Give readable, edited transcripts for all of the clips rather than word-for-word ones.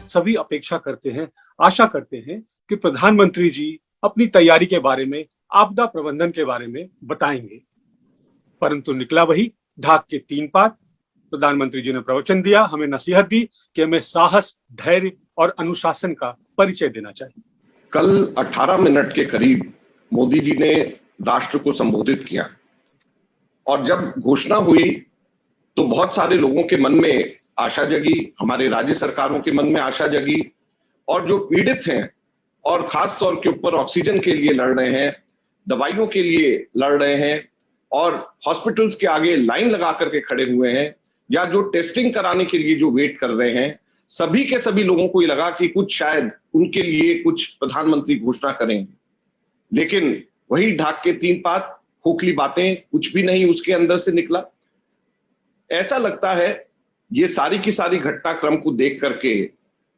सभी अपेक्षा करते हैं, आशा करते हैं कि प्रधानमंत्री जी अपनी तैयारी के बारे में, आपदा प्रबंधन के बारे में बताएंगे। परंतु निकला वही, ढाक के 3 पात। प्रधानमंत्री जी ने प्रवचन दिया, हमें नसीहत दी कि हमें साहस, धैर्य और अनुशासन का परिचय देना चाहिए। कल 18 मिनट के करीब मोदी जी ने राष्ट्र को संबोधित किया और जब घोषणा हुई तो बहुत सारे लोगों के मन में आशा जगी, हमारे राज्य सरकारों के मन में आशा जगी, और जो पीड़ित हैं और खास तौर के ऊपर ऑक्सीजन के लिए लड़ रहे हैं, दवाइयों के लिए लड़ रहे हैं और हॉस्पिटल्स के आगे लाइन लगा करके खड़े हुए हैं, या जो टेस्टिंग कराने के लिए जो वेट कर रहे हैं, सभी के सभी लोगों को ये लगा कि कुछ शायद उनके लिए कुछ प्रधानमंत्री घोषणा करेंगे। लेकिन वही ढाक के 3 पात, खोखली बातें, कुछ भी नहीं उसके अंदर से निकला। ऐसा लगता है ये सारी की सारी घटनाक्रम को देख करके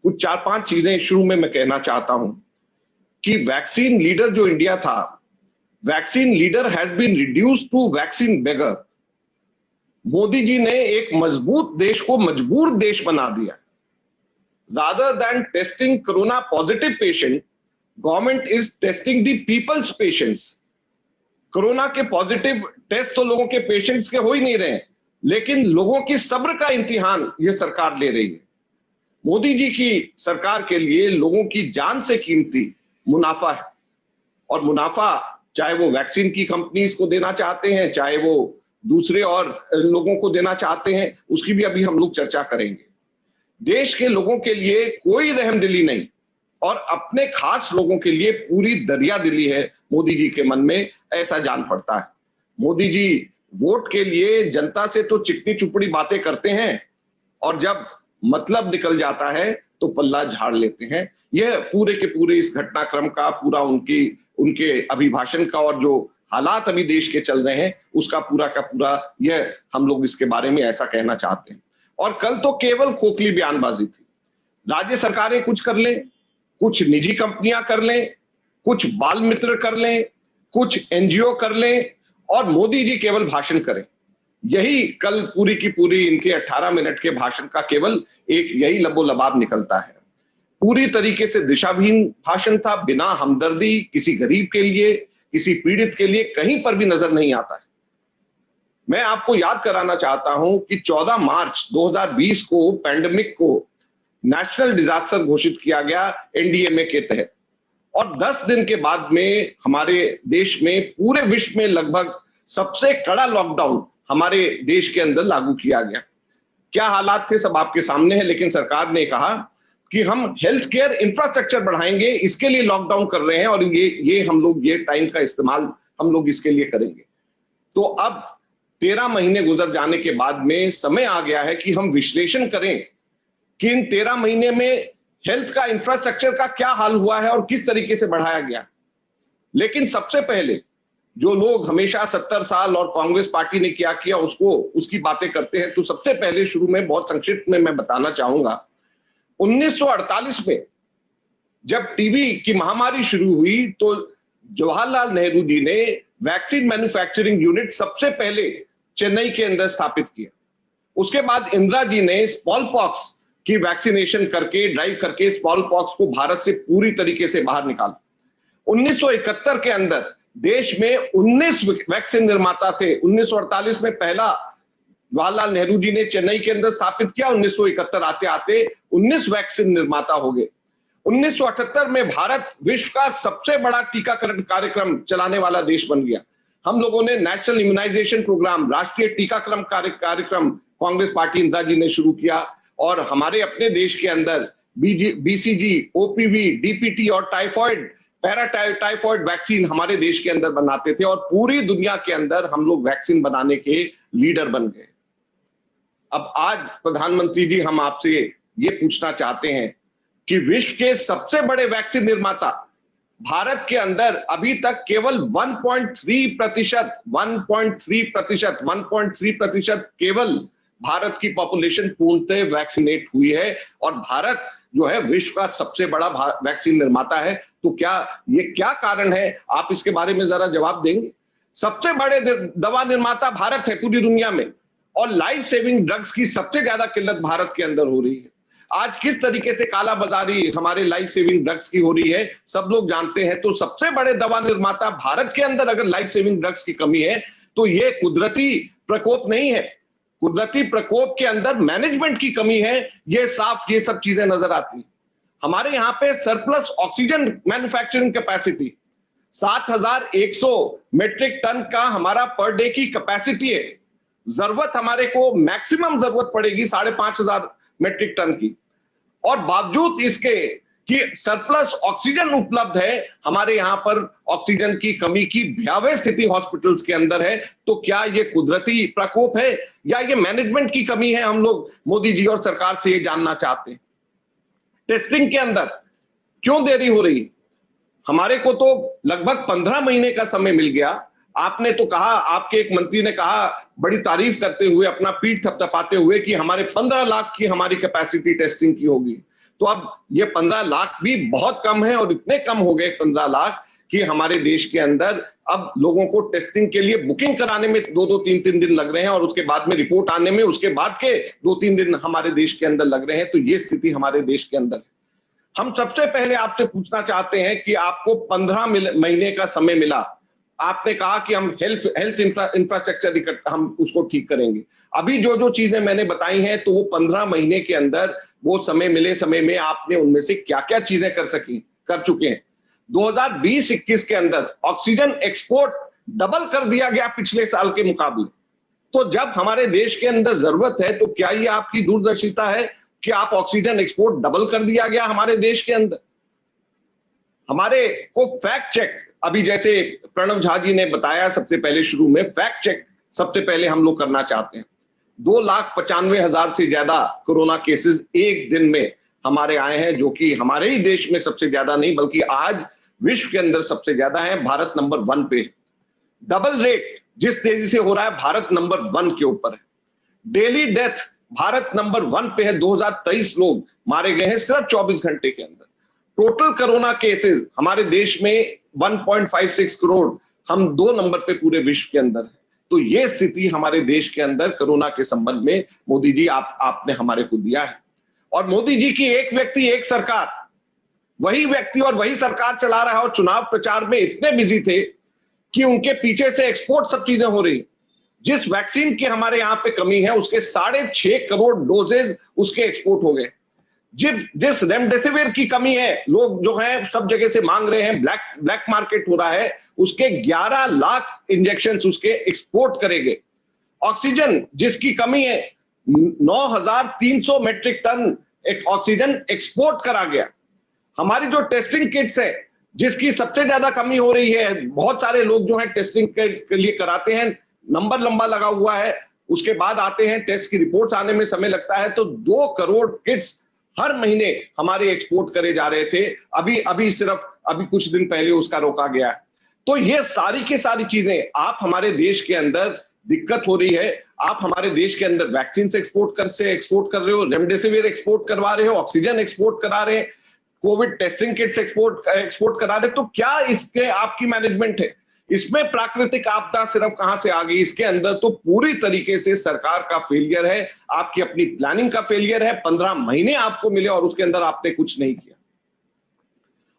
कुछ 4-5 चीजें शुरू में मैं कहना चाहता हूं कि वैक्सीन लीडर जो इंडिया था, vaccine leader has been reduced to vaccine beggar. Modi ji ने एक मजबूत देश को मजबूर देश बना दिया। Rather than testing corona positive patient, government is testing the peoples patients. Corona के पॉजिटिव टेस्ट तो लोगों के पेशेंट्स के हो ही नहीं रहे, लेकिन लोगों की सब्र का इम्तिहान ये सरकार ले रही है। मोदी जी की सरकार के लिए लोगों की जान से कीमती मुनाफा है, और मुनाफा चाहे वो वैक्सीन की कंपनीज को देना चाहते हैं, चाहे वो दूसरे और लोगों को देना चाहते हैं, उसकी भी अभी हम लोग चर्चा करेंगे। देश के लोगों के लिए कोई रहमदिली नहीं और अपने खास लोगों के लिए पूरी दरिया दिली है मोदी जी के मन में, ऐसा जान पड़ता है। मोदी जी वोट के लिए जनता से तो चिकनी चुपड़ी बातें करते हैं और जब मतलब निकल जाता है तो पल्ला झाड़ लेते हैं। यह पूरे के पूरे इस घटनाक्रम का पूरा उनके अभिभाषण का और जो हालात अभी देश के चल रहे हैं उसका पूरा का पूरा यह हम लोग इसके बारे में ऐसा कहना चाहते हैं। और कल तो केवल खोखली बयानबाजी थी। राज्य सरकारें कुछ कर लें, कुछ निजी कंपनियां कर लें, कुछ बाल मित्र कर लें, कुछ एनजीओ कर लें और मोदी जी केवल भाषण करें। यही कल पूरी की पूरी इनके 18 मिनट के भाषण का केवल एक यही लबोलबाब निकलता है। पूरी तरीके से दिशाहीन भाषण था, बिना हमदर्दी किसी गरीब के लिए, किसी पीड़ित के लिए कहीं पर भी नजर नहीं आता है। मैं आपको याद कराना चाहता हूं कि 14 मार्च 2020 को पैंडेमिक को नेशनल डिजास्टर घोषित किया गया एनडीएमए के तहत, और 10 दिन के बाद में हमारे देश में, पूरे विश्व में लगभग सबसे कड़ा लॉकडाउन हमारे देश के अंदर लागू किया गया। क्या हालात थे सब आपके सामने है, लेकिन सरकार ने कहा कि हम हेल्थ केयर इंफ्रास्ट्रक्चर बढ़ाएंगे, इसके लिए लॉकडाउन कर रहे हैं और ये हम लोग ये टाइम का इस्तेमाल हम लोग इसके लिए करेंगे। तो अब 13 महीने गुजर जाने के बाद में समय आ गया है कि हम विश्लेषण करें कि इन 13 महीने में हेल्थ का इंफ्रास्ट्रक्चर का क्या हाल हुआ है और किस तरीके से बढ़ाया गया। लेकिन सबसे पहले जो लोग हमेशा 70 साल और कांग्रेस पार्टी ने क्या किया उसकी बातें करते हैं, तो सबसे पहले शुरू में बहुत संक्षिप्त में मैं बताना चाहूंगा, 1948 में जब टीबी की महामारी शुरू हुई तो जवाहरलाल नेहरू जी ने वैक्सीन मैन्युफैक्चरिंग यूनिट सबसे पहले चेन्नई के अंदर स्थापित किया। उसके बाद इंदिरा जी ने स्मॉल पॉक्स की वैक्सीनेशन करके, ड्राइव करके स्मॉल पॉक्स को भारत से पूरी तरीके से बाहर निकाला। 1971 के अंदर देश में 19 वैक्सीन निर्माता थे। 1948 में पहला जवाहरलाल नेहरू जी ने चेन्नई के अंदर स्थापित किया। 1971 आते आते 19 वैक्सीन निर्माता हो गए। 1978 में भारत विश्व का सबसे बड़ा टीकाकरण कार्यक्रम चलाने वाला देश बन गया। हम लोगों ने नेशनल इम्यूनाइजेशन प्रोग्राम, राष्ट्रीय टीकाकरण कार्यक्रम कांग्रेस पार्टी इंदिरा जी ने शुरू किया, और हमारे अपने देश के अंदर बीसीजी, ओपीवी, डीपीटी और टाइफॉइड, पैराटाइफॉइड वैक्सीन हमारे देश के अंदर बनाते थे, और पूरी दुनिया के अंदर हम लोग वैक्सीन बनाने के लीडर बन गए। अब आज प्रधानमंत्री जी हम आपसे ये पूछना चाहते हैं कि विश्व के सबसे बड़े वैक्सीन निर्माता भारत के अंदर अभी तक केवल 1.3% केवल भारत की पॉपुलेशन पूर्णतः वैक्सीनेट हुई है, और भारत जो है विश्व का सबसे बड़ा वैक्सीन निर्माता है। तो ये क्या कारण है, आप इसके बारे में जरा जवाब देंगे? सबसे बड़े दवा निर्माता भारत है पूरी दुनिया में, और लाइफ सेविंग ड्रग्स की सबसे ज्यादा किल्लत भारत के अंदर हो रही है। आज किस तरीके से काला बाजारी हमारे लाइफ सेविंग ड्रग्स की हो रही है सब लोग जानते हैं। तो सबसे बड़े दवा निर्माता भारत के अंदर अगर लाइफ सेविंग ड्रग्स की कमी है तो ये कुदरती प्रकोप नहीं है, कुदरती प्रकोप के अंदर मैनेजमेंट की कमी है। ये साफ ये सब चीजें नजर आती। हमारे यहाँ पे surplus oxygen manufacturing capacity 7100 metric ton का हमारा पर डे की कैपेसिटी है। जरूरत हमारे को मैक्सिमम जरूरत पड़ेगी 5500 मेट्रिक टन की, और बावजूद इसके कि सरप्लस ऑक्सीजन उपलब्ध है, हमारे यहां पर ऑक्सीजन की कमी की भयावह स्थिति हॉस्पिटल्स के अंदर है। तो क्या ये कुदरती प्रकोप है या ये मैनेजमेंट की कमी है? हम लोग मोदी जी और सरकार से ये जानना चाहते हैं। टेस्टिंग के अंदर क्यों देरी हो रही? हमारे को तो लगभग 15 महीने का समय मिल गया। आपने तो कहा, आपके एक मंत्री ने कहा बड़ी तारीफ करते हुए, अपना पीठ थपथपाते हुए कि हमारे 15 लाख की हमारी कैपेसिटी टेस्टिंग की होगी। तो अब ये 15 लाख भी बहुत कम है, और इतने कम हो गए 15 लाख कि हमारे देश के अंदर अब लोगों को टेस्टिंग के लिए बुकिंग कराने में 2-2, 3-3 दिन लग रहे हैं, और उसके बाद में रिपोर्ट आने में उसके बाद के 2-3 दिन हमारे देश के अंदर लग रहे हैं। तो ये स्थिति हमारे देश के अंदर है। हम सबसे पहले आपसे पूछना चाहते हैं कि आपको 15 महीने का समय मिला, आपने कहा कि हम हेल्थ इंफ्रास्ट्रक्चर हम उसको ठीक करेंगे। अभी जो जो चीजें मैंने बताई हैं, तो वो 15 महीने के अंदर वो समय में आपने उनमें से क्या क्या चीजें कर चुके हैं। 2020-21 के अंदर ऑक्सीजन एक्सपोर्ट डबल कर दिया गया पिछले साल के मुकाबले। तो जब हमारे देश के अंदर जरूरत है, तो क्या ये आपकी दूरदर्शिता है कि आप ऑक्सीजन एक्सपोर्ट डबल कर दिया गया हमारे देश के अंदर? हमारे को फैक्ट चेक, अभी जैसे प्रणव झा जी ने बताया सबसे पहले शुरू में, फैक्ट चेक सबसे पहले हम लोग करना चाहते हैं। 2,95,000 से ज्यादा कोरोना केसेस एक दिन में हमारे आए हैं, जो कि हमारे ही देश में सबसे ज्यादा नहीं बल्कि आज विश्व के अंदर सबसे ज्यादा है। भारत नंबर 1 पे। डबल रेट जिस तेजी से हो रहा है, भारत नंबर 1 के ऊपर है। डेली डेथ भारत नंबर 1 पे है। 2023 लोग मारे गए हैं सिर्फ 24 घंटे के अंदर। टोटल कोरोना केसेस हमारे देश में 1.56 करोड़, हम 2 नंबर पे पूरे विश्व के अंदर है। तो ये स्थिति हमारे देश के अंदर कोरोना के संबंध में मोदी जी आपने हमारे को दिया है। और मोदी जी की एक व्यक्ति एक सरकार, वही व्यक्ति और वही सरकार चला रहा है, और चुनाव प्रचार में इतने बिजी थे कि उनके पीछे से एक्सपोर्ट सब चीजें हो रही। जिस वैक्सीन की हमारे यहां पे कमी है, उसके 6.5 करोड़ डोजेज उसके एक्सपोर्ट हो गए। जिस रेमडेसिविर की कमी है, लोग जो है सब जगह से मांग रहे हैं, ब्लैक मार्केट हो रहा है, उसके 11 लाख इंजेक्शन उसके एक्सपोर्ट करेंगे। ऑक्सीजन जिसकी कमी है, 9,300 मेट्रिक टन ऑक्सीजन एक्सपोर्ट करा गया। हमारी जो टेस्टिंग किट्स है, जिसकी सबसे ज्यादा कमी हो रही है, बहुत सारे लोग जो है टेस्टिंग के लिए कराते हैं, नंबर लंबा लगा हुआ है, उसके बाद आते हैं, टेस्ट की रिपोर्ट्स आने में समय लगता है। तो 2 करोड़ किट्स हर महीने हमारे एक्सपोर्ट करे जा रहे थे। अभी कुछ दिन पहले उसका रोका गया। तो ये सारी की सारी चीजें आप हमारे देश के अंदर दिक्कत हो रही है। आप हमारे देश के अंदर वैक्सीन से एक्सपोर्ट कर रहे हो, रेमडेसिविर एक्सपोर्ट करवा रहे हो, ऑक्सीजन एक्सपोर्ट करा रहे हैं, कोविड टेस्टिंग किट्स एक्सपोर्ट करा रहे। तो क्या इसके आपकी मैनेजमेंट है? इसमें प्राकृतिक आपदा सिर्फ कहां से आ गई? इसके अंदर तो पूरी तरीके से सरकार का फेलियर है, आपकी अपनी प्लानिंग का फेलियर है। 15 महीने आपको मिले और उसके अंदर आपने कुछ नहीं किया।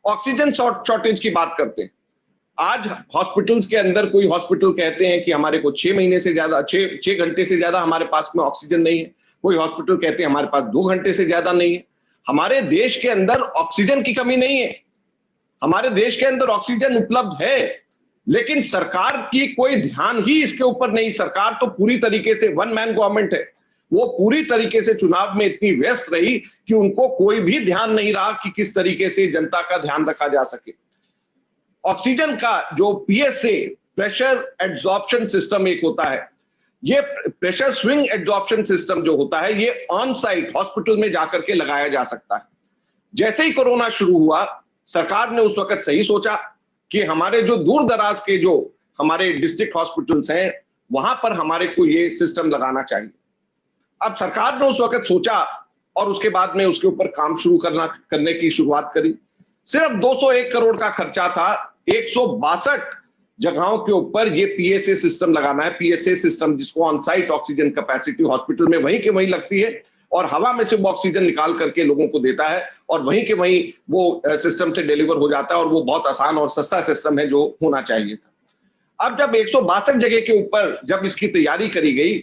ऑक्सीजन शॉर्टेज की बात करते हैं। आज हॉस्पिटल्स के अंदर कोई हॉस्पिटल कहते हैं कि हमारे को 6 महीने से ज्यादा, 6 घंटे से ज्यादा हमारे पास में ऑक्सीजन नहीं है। कोई हॉस्पिटल कहते हैं हमारे पास 2 घंटे से ज्यादा नहीं है। हमारे देश के अंदर ऑक्सीजन की कमी नहीं है, हमारे देश के अंदर ऑक्सीजन उपलब्ध है, लेकिन सरकार की कोई ध्यान ही इसके ऊपर नहीं। सरकार तो पूरी तरीके से वन मैन गवर्नमेंट है, वो पूरी तरीके से चुनाव में इतनी व्यस्त रही कि उनको कोई भी ध्यान नहीं रहा कि किस तरीके से जनता का ध्यान रखा जा सके। ऑक्सीजन का जो पीएसए, प्रेशर एब्जॉर्प्शन सिस्टम एक होता है, ये प्रेशर स्विंग एब्जॉर्प्शन सिस्टम जो होता है, ये ऑन साइट हॉस्पिटल में जाकर के लगाया जा सकता है। जैसे ही कोरोना शुरू हुआ, सरकार ने उस वक्त सही सोचा कि हमारे जो दूर दराज के जो हमारे डिस्ट्रिक्ट हॉस्पिटल्स हैं, वहां पर हमारे को ये सिस्टम लगाना चाहिए। अब सरकार ने उस वक्त सोचा और उसके बाद में उसके ऊपर काम शुरू करने की शुरुआत करी। सिर्फ 201 करोड़ का खर्चा था। 162 जगहों के ऊपर ये पीएसए सिस्टम लगाना है। पीएसए सिस्टम जिसको on site oxygen capacity hospital में वहीं के वहीं लगती है, और हवा में से वो ऑक्सीजन निकाल करके लोगों को देता है और वहीं के वहीं वो सिस्टम से डिलीवर हो जाता है और वो बहुत आसान और सस्ता सिस्टम है जो होना चाहिए था। अब जब 162 जगह के ऊपर जब इसकी तैयारी करी गई,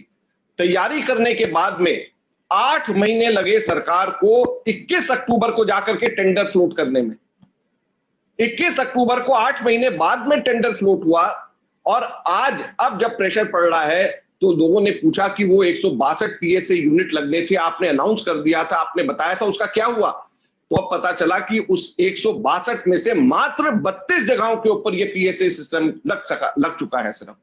तैयारी करने के बाद में 8 महीने लगे सरकार को 21 अक्टूबर को जाकर के टेंडर फ्लोट करने में। 21 अक्टूबर को 8 महीने बाद में टेंडर फ्लोट हुआ और आज अब जब प्रेशर पड़ रहा है तो लोगों ने पूछा कि वो 162 पीएसए यूनिट लगने थे, आपने अनाउंस कर दिया था, आपने बताया था, उसका क्या हुआ? तो अब पता चला कि उस 162 में से मात्र 32 जगहों के ऊपर ये पीएसए सिस्टम लग चुका है सिर्फ।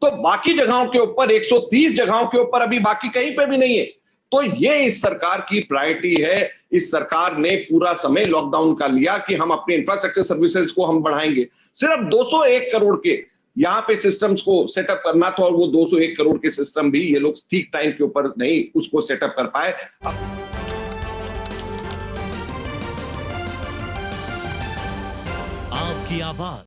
तो बाकी जगहों के ऊपर 130 जगहों के ऊपर अभी बाकी कहीं पे भी नहीं है। तो ये इस सरकार की प्रायोरिटी है। इस सरकार ने पूरा समय लॉकडाउन का लिया कि हम अपने इंफ्रास्ट्रक्चर सर्विसेज को हम बढ़ाएंगे। सिर्फ 201 करोड़ के यहाँ पे सिस्टम्स को सेटअप करना था और वो 201 करोड़ के सिस्टम भी ये लोग ठीक टाइम के ऊपर नहीं उसको सेटअप कर पाए। आपकी आवाज